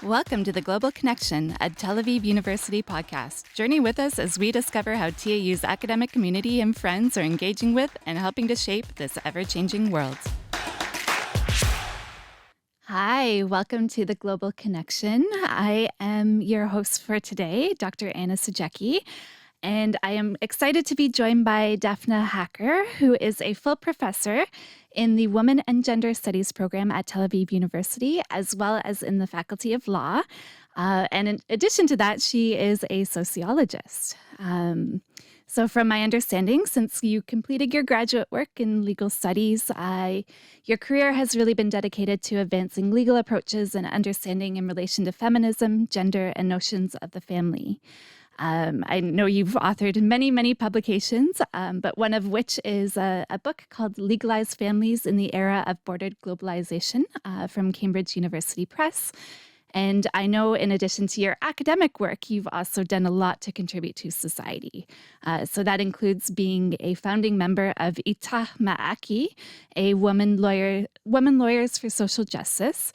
Welcome to the Global Connection, a Tel Aviv University podcast. Journey with us as we discover how TAU's academic community and friends are engaging with and helping to shape this ever-changing world. Hi, welcome to the Global Connection. I am your host for today, Dr. Anna Sajecki, and I am excited to be joined by Daphna Hacker, who is a full professor in the Women and Gender Studies program at Tel Aviv University, as well as in the Faculty of Law. And in addition to that, she is a sociologist. So from my understanding, since you completed your graduate work in legal studies, your career has really been dedicated to advancing legal approaches and understanding in relation to feminism, gender, and notions of the family. I know you've authored many publications, but one of which is a book called Legalized Families in the Era of Bordered Globalization from Cambridge University Press. And I know in addition to your academic work, you've also done a lot to contribute to society. So that includes being a founding member of CEDAW, a Women Lawyers for Social Justice,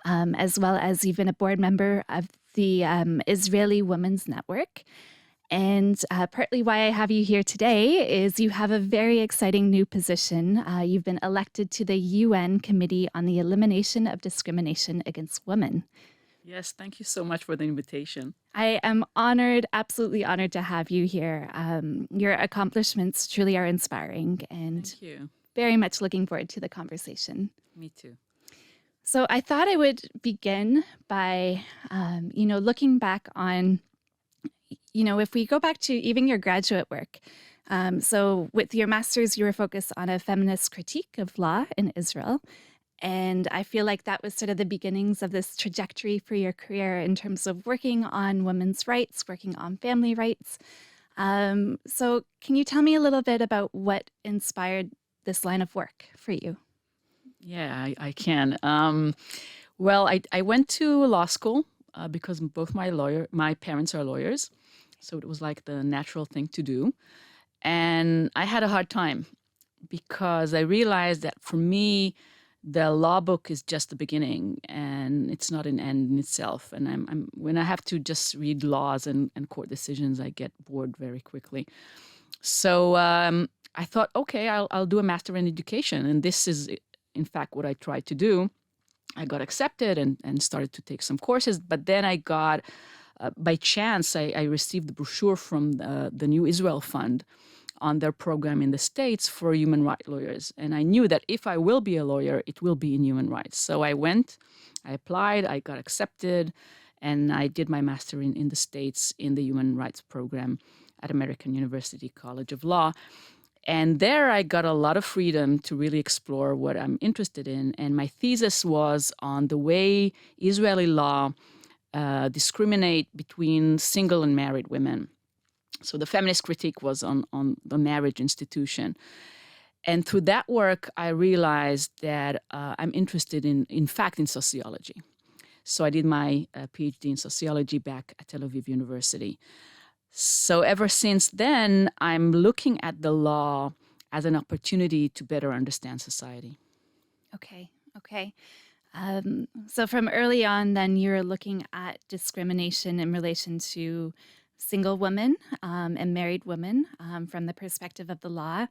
as well as you've been a board member of the Israeli Women's Network. And partly why I have you here today is you have a very exciting new position. You've been elected to the UN Committee on the Elimination of Discrimination against Women. Yes, thank you so much for the invitation. I am honored, absolutely honored to have you here. Your accomplishments truly are inspiring, and Thank you. very much looking forward to the conversation. Me too. So I thought I would begin by, looking back on, if we go back to even your graduate work. So with your master's, you were focused on a feminist critique of law in Israel. And I feel like that was sort of the beginnings of this trajectory for your career in terms of working on women's rights, working on family rights. So can you tell me a little bit about what inspired this line of work for you? Yeah, I can. I went to law school because both my parents are lawyers. So it was like the natural thing to do. And I had a hard time because I realized that for me, the law book is just the beginning and it's not an end in itself. And when I have to just read laws and court decisions, I get bored very quickly. So I thought, okay, I'll do a master in education. And this is, in fact, what I tried to do. I got accepted and started to take some courses. But then I got, by chance, I received the brochure from the New Israel Fund on their program in the States for human rights lawyers. And I knew that if I will be a lawyer, it will be in human rights. So I went, I applied, I got accepted, and I did my master in the States in the human rights program at American University College of Law. And there I got a lot of freedom to really explore what I'm interested in. And my thesis was on the way Israeli law discriminate between single and married women. So the feminist critique was on the marriage institution. And through that work, I realized that I'm interested in fact, in sociology. So I did my PhD in sociology back at Tel Aviv University. So ever since then, I'm looking at the law as an opportunity to better understand society. Okay. So from early on, then you're looking at discrimination in relation to single women and married women from the perspective of the law.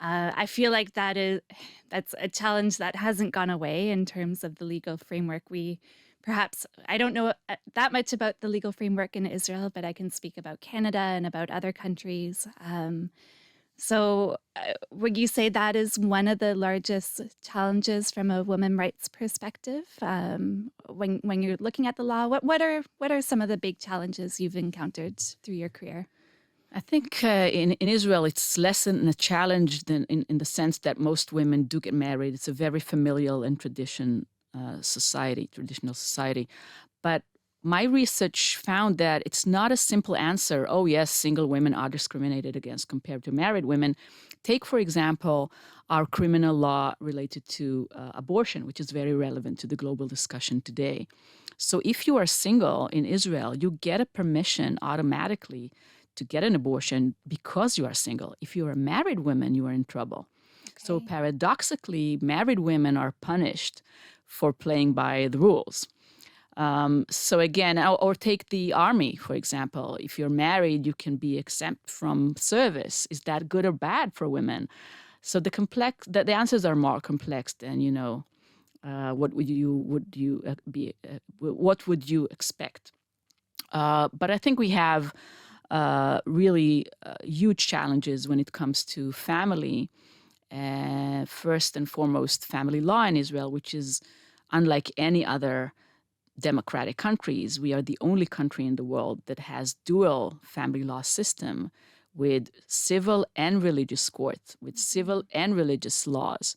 I feel like that's a challenge that hasn't gone away in terms of the legal framework. I don't know that much about the legal framework in Israel, but I can speak about Canada and about other countries. So would you say that is one of the largest challenges from a women's rights perspective when you're looking at the law? What are some of the big challenges you've encountered through your career? I think in Israel, it's less than a challenge than in the sense that most women do get married. It's a very familial and traditional society. But my research found that it's not a simple answer, oh yes, single women are discriminated against compared to married women. Take, for example, our criminal law related to abortion, which is very relevant to the global discussion today. So if you are single in Israel, you get a permission automatically to get an abortion because you are single. If you are a married woman, you are in trouble. Okay. So paradoxically, married women are punished for playing by the rules. So again, or take the army, for example. If you're married, you can be exempt from service. Is that good or bad for women? So the answers are more complex than what what would you expect? But I think we have really huge challenges when it comes to family. First and foremost, family law in Israel, which is unlike any other democratic countries. We are the only country in the world that has dual family law system with civil and religious courts, with civil and religious laws.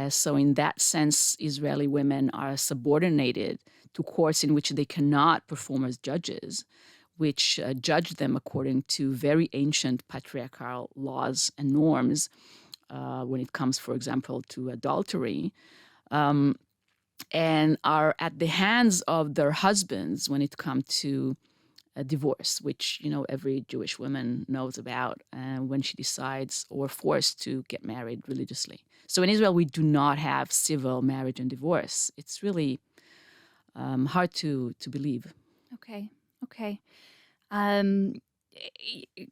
So in that sense, Israeli women are subordinated to courts in which they cannot perform as judges, which judge them according to very ancient patriarchal laws and norms when it comes, for example, to adultery. And are at the hands of their husbands when it comes to a divorce, which every Jewish woman knows about when she decides or forced to get married religiously. So in Israel, we do not have civil marriage and divorce. It's really hard to believe. Okay. Um,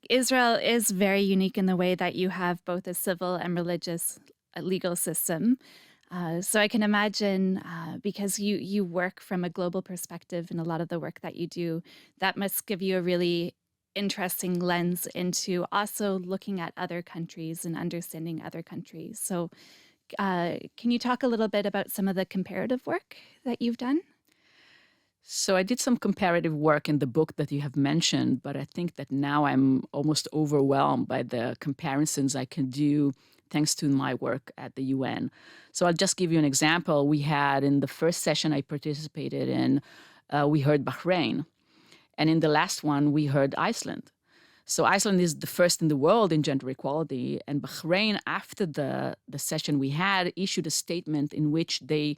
Israel is very unique in the way that you have both a civil and religious legal system. So I can imagine, because you work from a global perspective in a lot of the work that you do, that must give you a really interesting lens into also looking at other countries and understanding other countries. So can you talk a little bit about some of the comparative work that you've done? So I did some comparative work in the book that you have mentioned, but I think that now I'm almost overwhelmed by the comparisons I can do thanks to my work at the UN. So I'll just give you an example. We had in the first session I participated in, we heard Bahrain. And in the last one, we heard Iceland. So Iceland is the first in the world in gender equality. And Bahrain, after the session we had, issued a statement in which they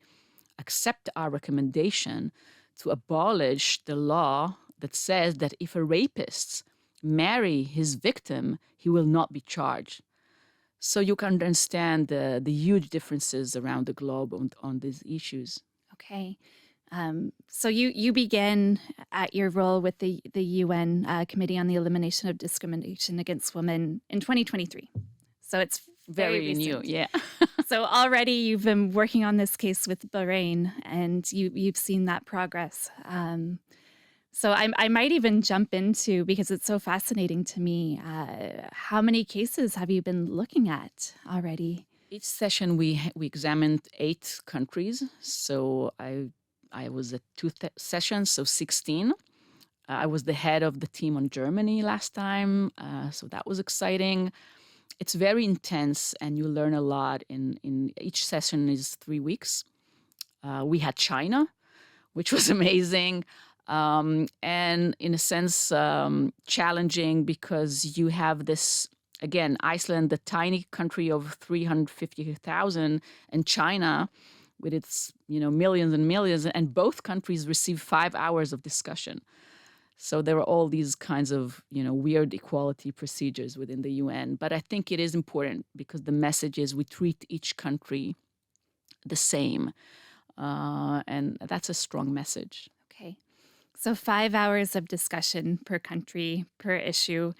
accept our recommendation to abolish the law that says that if a rapist marry his victim, he will not be charged. So you can understand the huge differences around the globe on these issues. Okay. So you began at your role with the UN Committee on the Elimination of Discrimination Against Women in 2023. So it's very new, recent. yeah. So already you've been working on this case with Bahrain, and you've seen that progress. So I might even jump into, because it's so fascinating to me, how many cases have you been looking at already? Each session we examined 8 countries. So I was at 2 sessions, so 16. I was the head of the team on Germany last time, so that was exciting. It's very intense, and you learn a lot. In each session is 3 weeks. We had China, which was amazing, and in a sense challenging, because you have this, again, Iceland, the tiny country of 350,000, and China with its millions and millions, and both countries receive 5 hours of discussion. So there are all these kinds of weird equality procedures within the UN. But I think it is important, because the message is we treat each country the same, and that's a strong message. Okay. So 5 hours of discussion per country, per issue.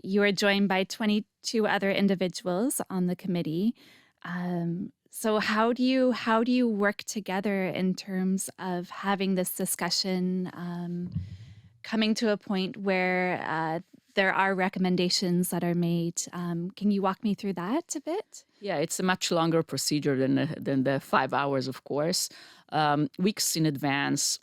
You are joined by 22 other individuals on the committee. So how do you work together in terms of having this discussion, coming to a point where there are recommendations that are made? Can you walk me through that a bit? Yeah, it's a much longer procedure than the 5 hours, of course. Weeks in advance,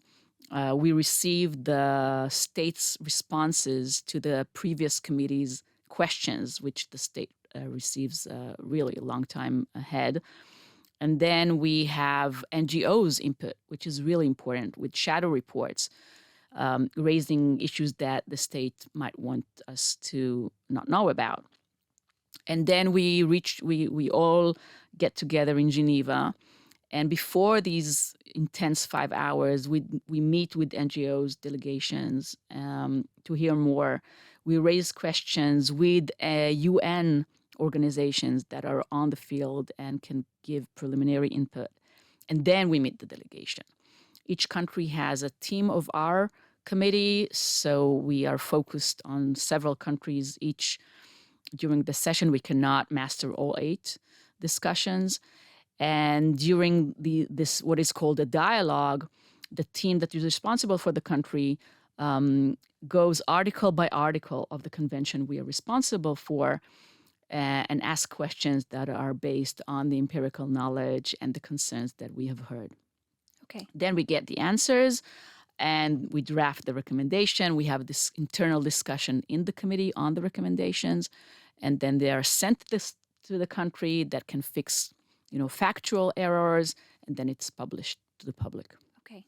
we receive the state's responses to the previous committee's questions, which the state receives really a long time ahead. And then we have NGOs' input, which is really important, with shadow reports, raising issues that the state might want us to not know about. And then we all get together in Geneva. And before these intense 5 hours, we meet with NGOs, delegations, to hear more. We raise questions with UN organizations that are on the field and can give preliminary input. And then we meet the delegation. Each country has a team of our committee, so we are focused on several countries each. During the session, we cannot master all 8 discussions. And during this what is called a dialogue, the team that is responsible for the country goes article by article of the convention we are responsible for and ask questions that are based on the empirical knowledge and the concerns that we have heard. Okay. Then we get the answers and we draft the recommendation. We have this internal discussion in the committee on the recommendations, and then they are sent to the country that can fix, factual errors, and then it's published to the public. Okay.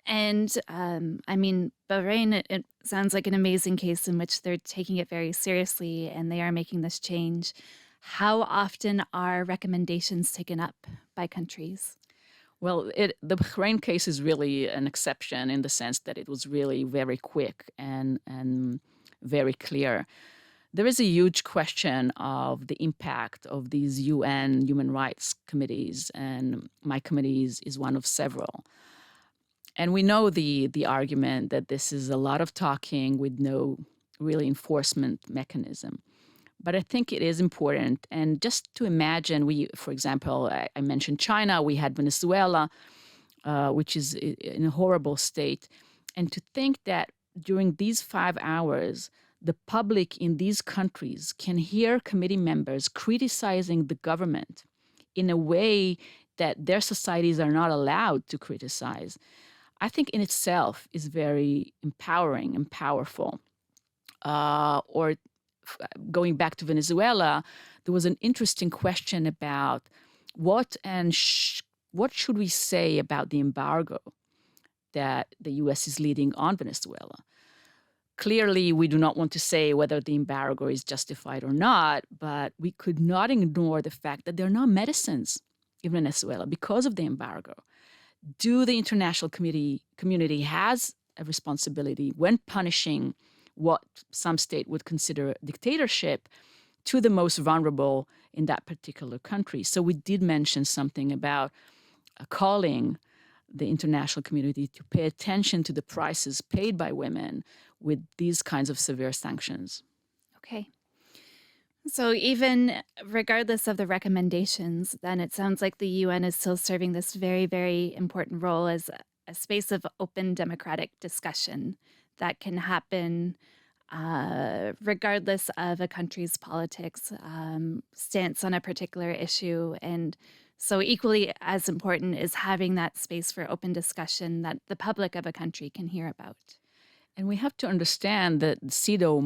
And Bahrain, it sounds like an amazing case in which they're taking it very seriously and they are making this change. How often are recommendations taken up by countries? Well, the Bahrain case is really an exception in the sense that it was really very quick and very clear. There is a huge question of the impact of these UN human rights committees, and my committee is one of several. And we know the argument that this is a lot of talking with no really enforcement mechanism. But I think it is important. And just to imagine, for example, I mentioned China, we had Venezuela, which is in a horrible state. And to think that during these 5 hours, the public in these countries can hear committee members criticizing the government in a way that their societies are not allowed to criticize, I think in itself is very empowering and powerful. Going back to Venezuela, there was an interesting question about what should we say about the embargo that the U.S. is leading on Venezuela. Clearly, we do not want to say whether the embargo is justified or not, but we could not ignore the fact that there are no medicines in Venezuela because of the embargo. Do the international community has a responsibility when punishing what some state would consider dictatorship to the most vulnerable in that particular country? So we did mention something about calling the international community to pay attention to the prices paid by women with these kinds of severe sanctions. Okay. So even regardless of the recommendations, then it sounds like the UN is still serving this very, very important role as a space of open democratic discussion that can happen regardless of a country's politics, stance on a particular issue. And so equally as important is having that space for open discussion that the public of a country can hear about. And we have to understand that CEDAW,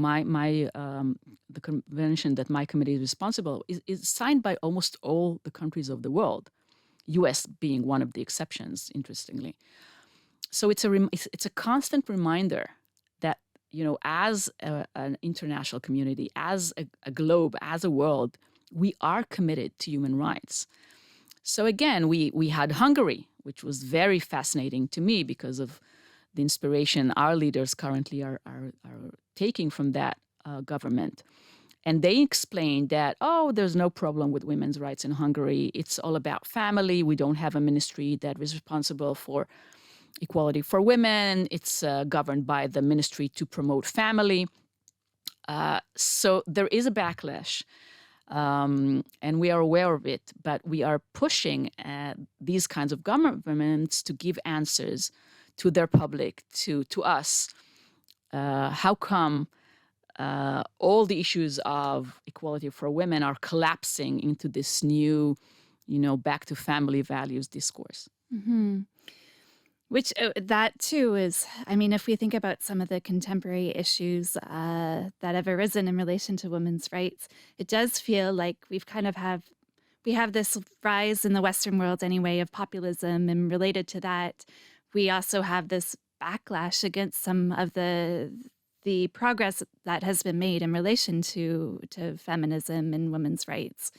the convention that my committee is responsible, is signed by almost all the countries of the world, U.S. being one of the exceptions, interestingly. So it's a constant reminder that, as an international community, as a globe, as a world, we are committed to human rights. So again, we had Hungary, which was very fascinating to me because of the inspiration our leaders currently are taking from that government. And they explained that, there's no problem with women's rights in Hungary. It's all about family. We don't have a ministry that is responsible for equality for women. It's governed by the Ministry to Promote Family. So there is a backlash, and we are aware of it. But we are pushing these kinds of governments to give answers to their public, to us. How come all the issues of equality for women are collapsing into this new, back to family values discourse? Mm-hmm. Which that too is, if we think about some of the contemporary issues that have arisen in relation to women's rights, it does feel like we have this rise in the Western world anyway of populism, and related to that, we also have this backlash against some of the progress that has been made in relation to feminism and women's rights.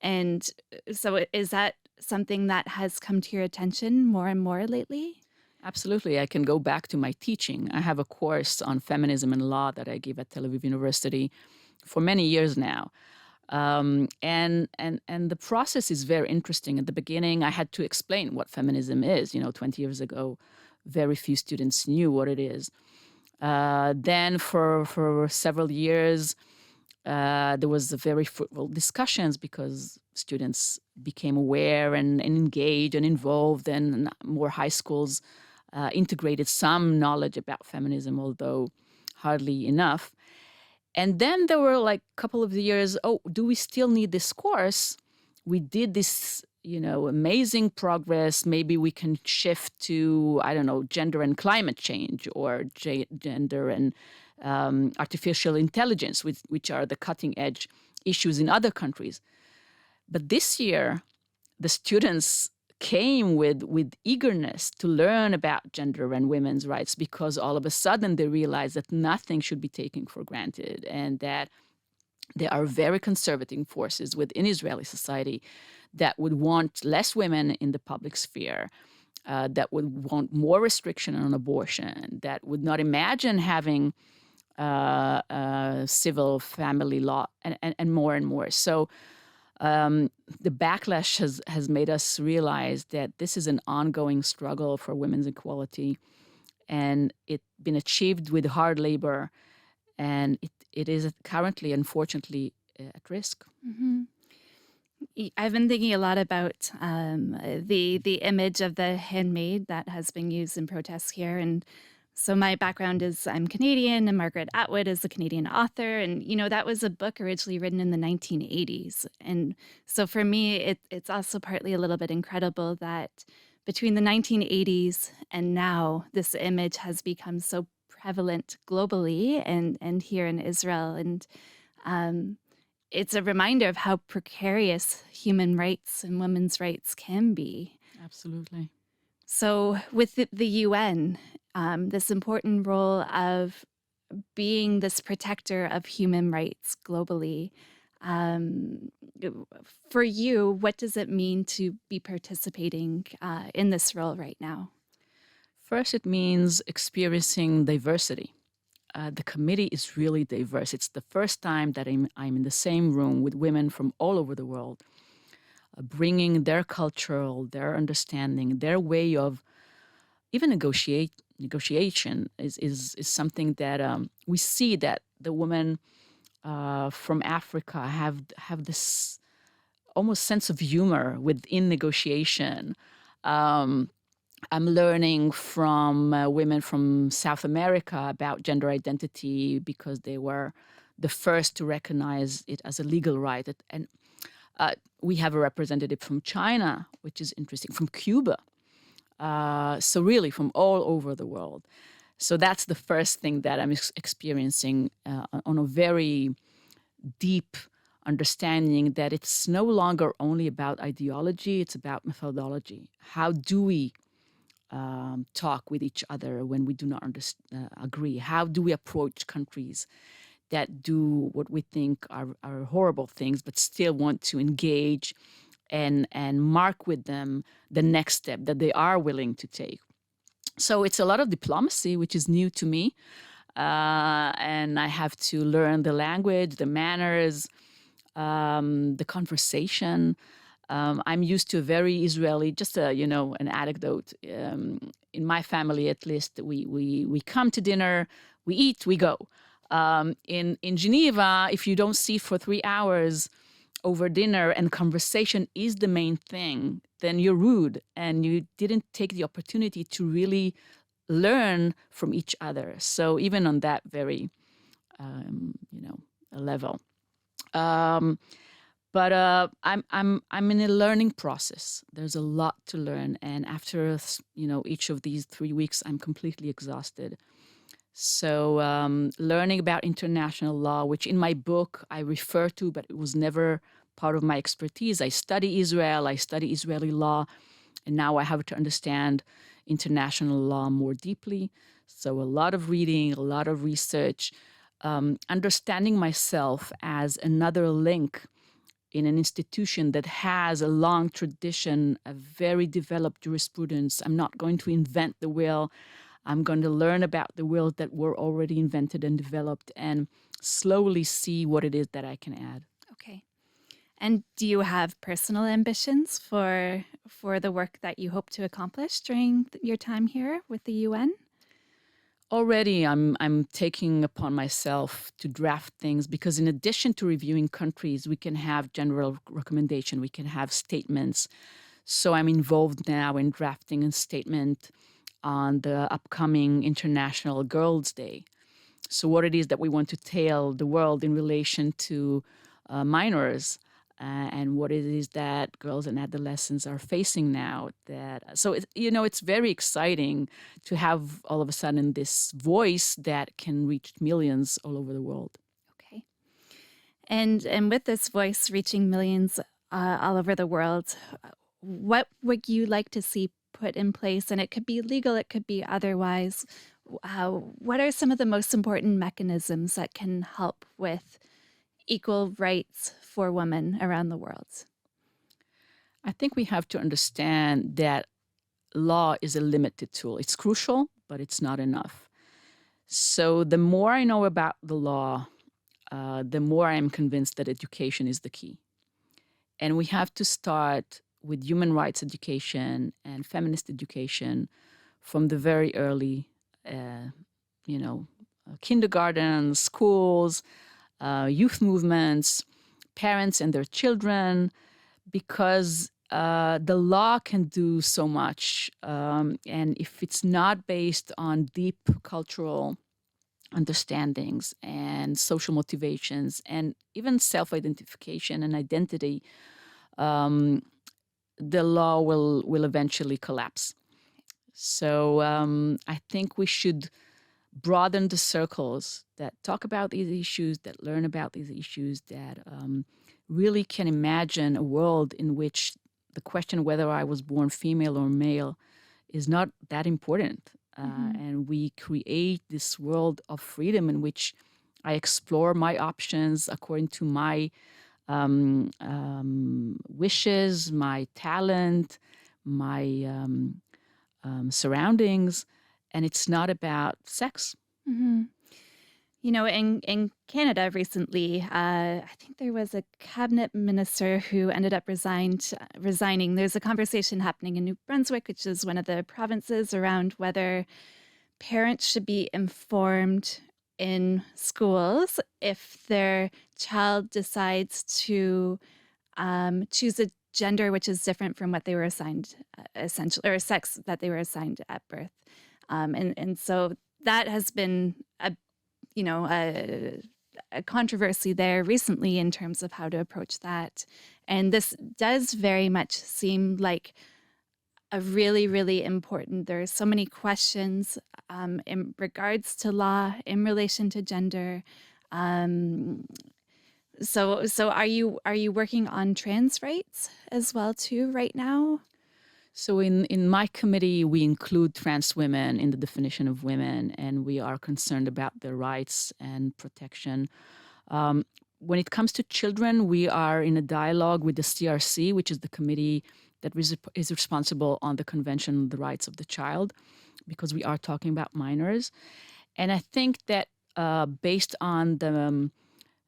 And so is that something that has come to your attention more and more lately? Absolutely. I can go back to my teaching. I have a course on feminism and law that I give at Tel Aviv University for many years now. And the process is very interesting. At the beginning, I had to explain what feminism is. 20 years ago, very few students knew what it is. Then for several years, there was a very fruitful discussions because students became aware and engaged and involved, and more high schools integrated some knowledge about feminism, although hardly enough. And then there were like a couple of years, oh, do we still need this course? We did this, amazing progress. Maybe we can shift to, I don't know, gender and climate change, or gender and artificial intelligence, which are the cutting edge issues in other countries. But this year, the students came with eagerness to learn about gender and women's rights, because all of a sudden they realized that nothing should be taken for granted, and that there are very conservative forces within Israeli society that would want less women in the public sphere, that would want more restriction on abortion, that would not imagine having civil family law, and more and more. So the backlash has made us realize that this is an ongoing struggle for women's equality, and it's been achieved with hard labor, and it is currently, unfortunately, at risk. Mm-hmm. I've been thinking a lot about the image of the handmaid that has been used in protests here. And so my background is I'm Canadian, and Margaret Atwood is a Canadian author. And, that was a book originally written in the 1980s. And so for me, it's also partly a little bit incredible that between the 1980s and now, this image has become so prevalent globally and here in Israel. And it's a reminder of how precarious human rights and women's rights can be. Absolutely. So with the UN, this important role of being this protector of human rights globally, for you, what does it mean to be participating in this role right now? First, it means experiencing diversity. The committee is really diverse. It's the first time that I'm in the same room with women from all over the world, bringing their cultural, their understanding, their way of even negotiation is something that we see that the women from Africa have this almost sense of humor within negotiation. I'm learning from women from South America about gender identity, because they were the first to recognize it as a legal right. And we have a representative from China, which is interesting, from Cuba. So really from all over the world. So that's the first thing that I'm experiencing on a very deep understanding, that it's no longer only about ideology, it's about methodology. How do we talk with each other when we do not agree? How do we approach countries that do what we think are horrible things, but still want to engage and mark with them the next step that they are willing to take? So it's a lot of diplomacy, which is new to me. And I have to learn the language, the manners, the conversation. I'm used to a very Israeli, just an anecdote. In my family, at least, we come to dinner, we eat, we go. In Geneva, if you don't see for 3 hours over dinner and conversation is the main thing, then you're rude and you didn't take the opportunity to really learn from each other. So even on that very, level. But I'm in a learning process. There's a lot to learn, and after each of these 3 weeks, I'm completely exhausted. So learning about international law, which in my book I refer to, but it was never part of my expertise. I study Israel, I study Israeli law, and now I have to understand international law more deeply. So a lot of reading, a lot of research, understanding myself as another link in an institution that has a long tradition, a very developed jurisprudence. I'm not going to invent the wheel. I'm going to learn about the wheels that were already invented and developed and slowly see what it is that I can add. Okay. And do you have personal ambitions for the work that you hope to accomplish during your time here with the UN? Already, I'm taking upon myself to draft things because, in addition to reviewing countries, we can have general recommendation, we can have statements. So I'm involved now in drafting a statement on the upcoming International Girls' Day. So what it is that we want to tell the world in relation to minors, and what it is that girls and adolescents are facing now. It's very exciting to have all of a sudden this voice that can reach millions all over the world. Okay. And with this voice reaching millions all over the world, what would you like to see put in place? And it could be legal, it could be otherwise. What are some of the most important mechanisms that can help with equal rights for women around the world? I think we have to understand that law is a limited tool. It's crucial, but it's not enough. So the more I know about the law, the more I'm convinced that education is the key. And we have to start with human rights education and feminist education from the very early, kindergarten, schools, youth movements, parents and their children, because the law can do so much. And if it's not based on deep cultural understandings and social motivations and even self-identification and identity, the law will eventually collapse. So I think we should broaden the circles that talk about these issues, that learn about these issues, that really can imagine a world in which the question whether I was born female or male is not that important. And we create this world of freedom in which I explore my options according to my wishes, my talent, my surroundings, and it's not about sex. Mm-hmm. In Canada recently, I think there was a cabinet minister who ended up resigning. There's a conversation happening in New Brunswick, which is one of the provinces, around whether parents should be informed in schools if their child decides to choose a gender which is different from what they were assigned, essentially, or a sex that they were assigned at birth. And so that has been a controversy there recently in terms of how to approach that. And this does very much seem like a really, really important. There are so many questions in regards to law in relation to gender. So are you working on trans rights as well too right now? So in my committee, we include trans women in the definition of women, and we are concerned about their rights and protection. When it comes to children, we are in a dialogue with the CRC, which is the committee that is responsible on the Convention on the Rights of the Child, because we are talking about minors. And I think that based on the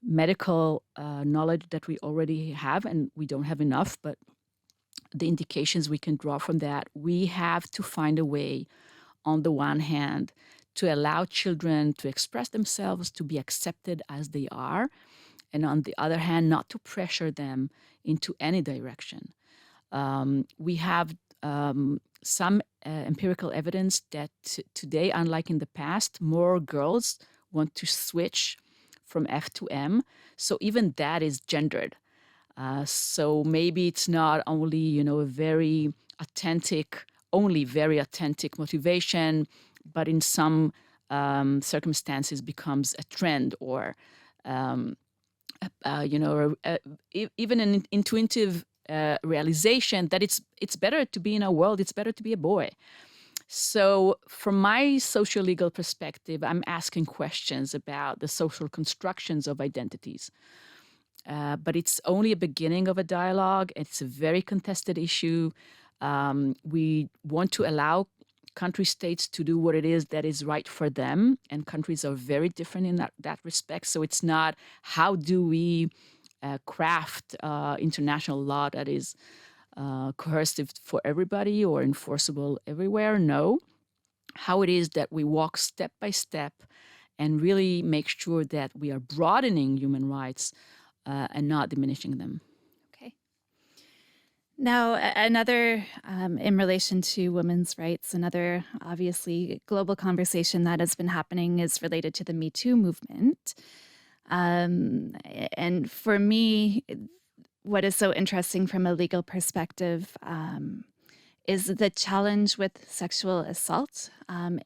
medical knowledge that we already have, and we don't have enough, but the indications we can draw from that, we have to find a way, on the one hand, to allow children to express themselves, to be accepted as they are, and on the other hand, not to pressure them into any direction. We have some empirical evidence that today, unlike in the past, more girls want to switch from F to M. So even that is gendered. So maybe it's not only, a very authentic motivation, but in some circumstances becomes a trend or, even an intuitive realization that it's better to be in a world, it's better to be a boy. So from my socio-legal perspective, I'm asking questions about the social constructions of identities. But it's only a beginning of a dialogue. It's a very contested issue. We want to allow country states to do what it is that is right for them, and countries are very different in that respect. So it's not how do we craft international law that is coercive for everybody or enforceable everywhere. No. How it is that we walk step by step and really make sure that we are broadening human rights and not diminishing them. Okay. Now, another, in relation to women's rights, another obviously global conversation that has been happening is related to the Me Too movement. And for me, what is so interesting from a legal perspective is the challenge with sexual assault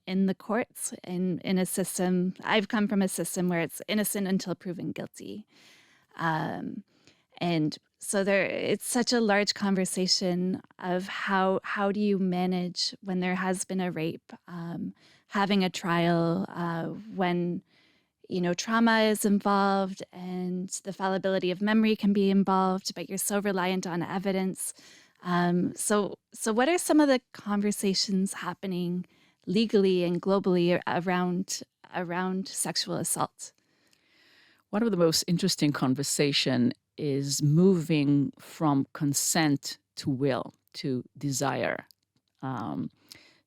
in the courts, in a system. I've come from a system where it's innocent until proven guilty. And so it's such a large conversation of how do you manage when there has been a rape, having a trial, when trauma is involved and the fallibility of memory can be involved, but you're so reliant on evidence. So what are some of the conversations happening legally and globally around sexual assault? One of the most interesting conversation is moving from consent to will, to desire.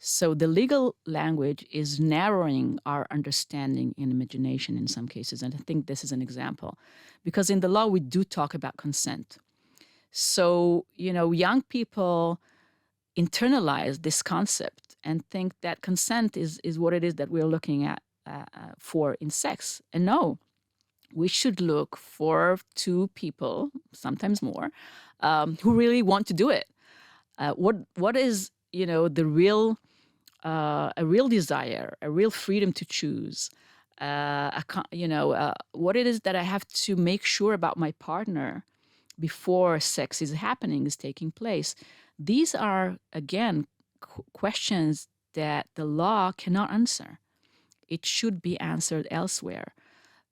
So the legal language is narrowing our understanding and imagination in some cases. And I think this is an example. Because in the law, we do talk about consent. So, young people internalize this concept and think that consent is what it is that we're looking at for in sex. And no, we should look for two people, sometimes more, who really want to do it. What is, the real, a real desire, a real freedom to choose, what it is that I have to make sure about my partner before sex is happening, is taking place. These are, again, questions that the law cannot answer. It should be answered elsewhere.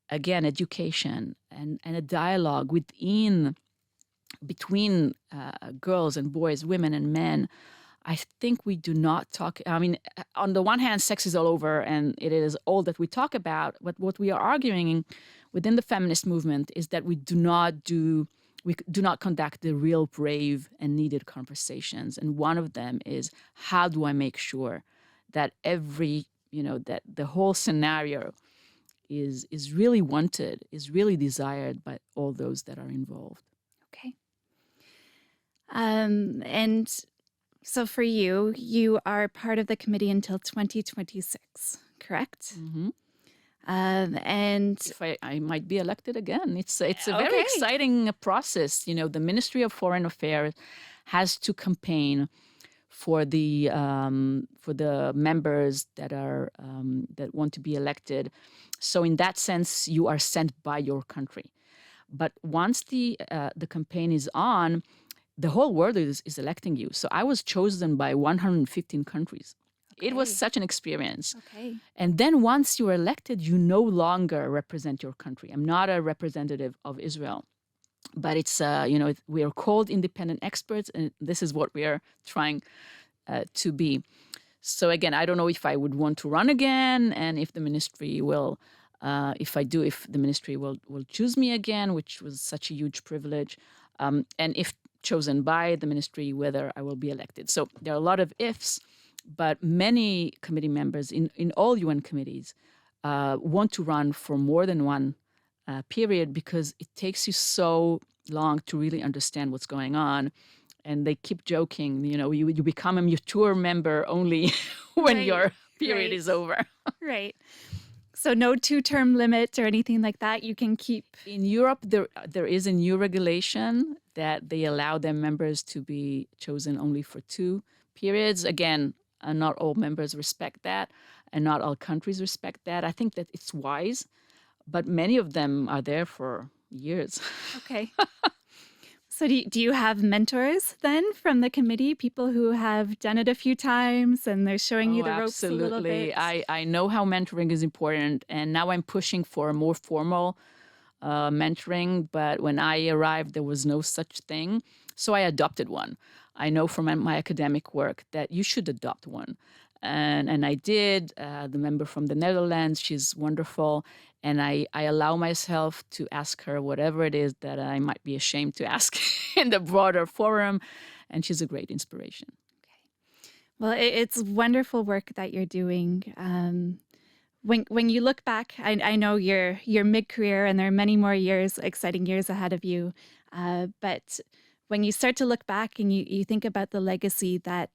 Again, education and a dialogue between girls and boys, women and men. I think we do not talk. I mean, on the one hand, sex is all over and it is all that we talk about. But what we are arguing within the feminist movement is that we do not conduct the real brave and needed conversations. And one of them is, how do I make sure that that the whole scenario is really wanted, is really desired by all those that are involved. Okay. And so for you are part of the committee until 2026, correct? Mm-hmm. And if I might be elected again, it's a very exciting process. The Ministry of Foreign Affairs has to campaign for the members that are that want to be elected. So in that sense, you are sent by your country. But once the campaign is on, the whole world is electing you. So I was chosen by 115 countries. Okay. It was such an experience. Okay. And then once you are elected, you no longer represent your country. I'm not a representative of Israel. But it's, we are called independent experts, and this is what we are trying to be. So again, I don't know if I would want to run again, and if the ministry will, if the ministry will choose me again, which was such a huge privilege, and if chosen by the ministry, whether I will be elected. So there are a lot of ifs, but many committee members in all UN committees want to run for more than one period, because it takes you so long to really understand what's going on. And they keep joking, you become a mature member only when your period is over. Right. So no 2-term limit or anything like that. You can keep. In Europe, there is a new regulation that they allow their members to be chosen only for 2 periods. Again, not all members respect that, and not all countries respect that. I think that it's wise, but many of them are there for years. Okay. So do you have mentors then from the committee, people who have done it a few times and they're showing you the ropes a little bit? Absolutely. I know how mentoring is important, and now I'm pushing for a more formal mentoring. But when I arrived, there was no such thing. So I adopted one. I know from my academic work that you should adopt one. And I did. The member from the Netherlands, she's wonderful. And I allow myself to ask her whatever it is that I might be ashamed to ask in the broader forum. And she's a great inspiration. Well, it's wonderful work that you're doing. When you look back, I know you're mid-career and there are many more years, exciting years ahead of you. But when you start to look back and you think about the legacy that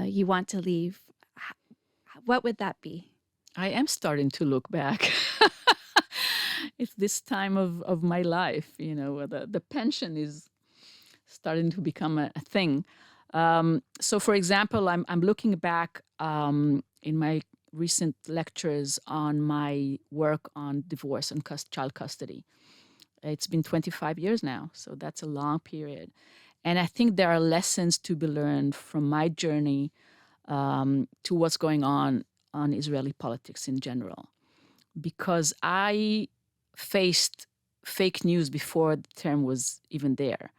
you want to leave, what would that be? I am starting to look back. It's this time of my life, the pension is starting to become a thing. So, for example, I'm looking back in my recent lectures on my work on divorce and child custody. It's been 25 years now, so that's a long period. And I think there are lessons to be learned from my journey to what's going on Israeli politics in general. Because I faced fake news before the term was even there.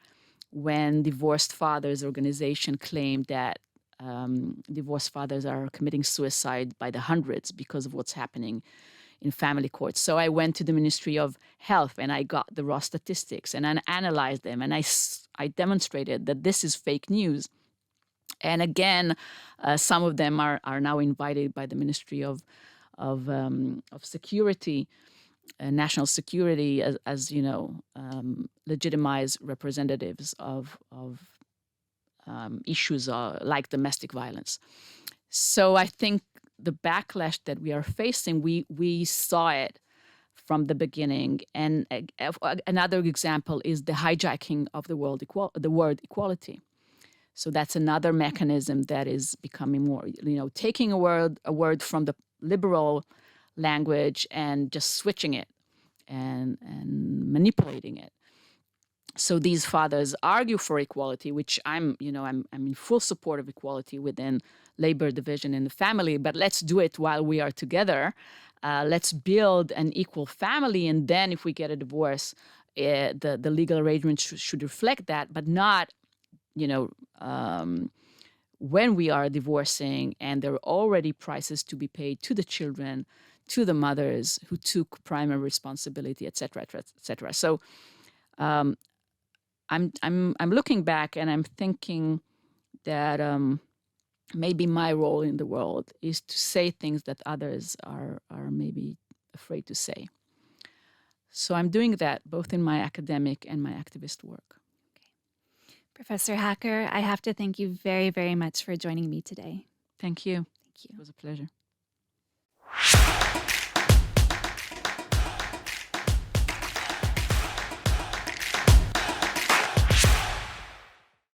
When Divorced Fathers organization claimed that divorced fathers are committing suicide by the hundreds because of what's happening in family courts. So I went to the Ministry of Health and I got the raw statistics and I analyzed them and I demonstrated that this is fake news. And again, some of them are now invited by the Ministry of Security, National Security, as legitimized representatives of issues like domestic violence. So I think the backlash that we are facing, we saw it from the beginning. And another example is the hijacking of the word equality. So that's another mechanism that is becoming more, taking a word from the liberal language and just switching it and manipulating it. So these fathers argue for equality, which I'm in full support of equality within labor division in the family. But let's do it while we are together. Let's build an equal family, and then if we get a divorce, the legal arrangement should reflect that, but not, when we are divorcing and there are already prices to be paid to the children, to the mothers who took primary responsibility, et cetera, et cetera. So I'm looking back and I'm thinking that maybe my role in the world is to say things that others are maybe afraid to say. So I'm doing that both in my academic and my activist work. Professor Hacker, I have to thank you very, very much for joining me today. Thank you. Thank you. It was a pleasure.